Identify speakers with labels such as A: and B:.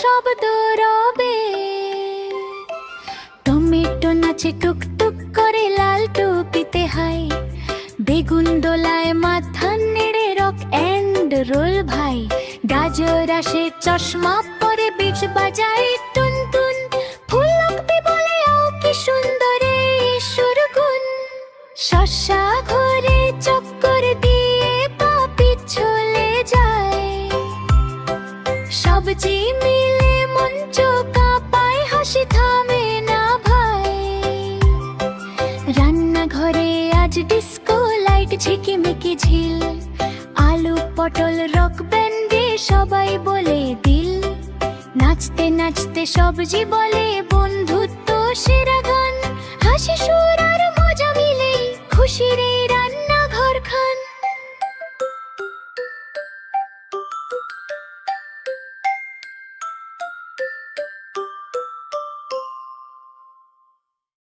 A: শব্দ রবে। টমেটো নাচে টুকটুক করে লাল টুপিতে হাই, বেগুন দোলায় মাথা নেড়ে রক এন্ড রোল ভাই। গাজর আসে চশমা পরে বিচ বাজায় টুন টুন, ফুলকপি বলে ও কি সুন্দর এই সুরগুন। শস্যা ঘুরে চক্কর দিয়ে পা পিছলে যায়, সবজি মিলে মঞ্চ কাঁপায়, হাসি থামে না ভাই। রান্নাঘরে আজ ডিস্কো লাইট ঝিকিমিকি ঝিল, আলু পটল রক ব্যান্ডে সবাই বলে দিল। নাচতে নাচতে সবজি বলে বন্ধুত্ব সেরা গান, হাসি সুর আর মজা মিলে খুশির এই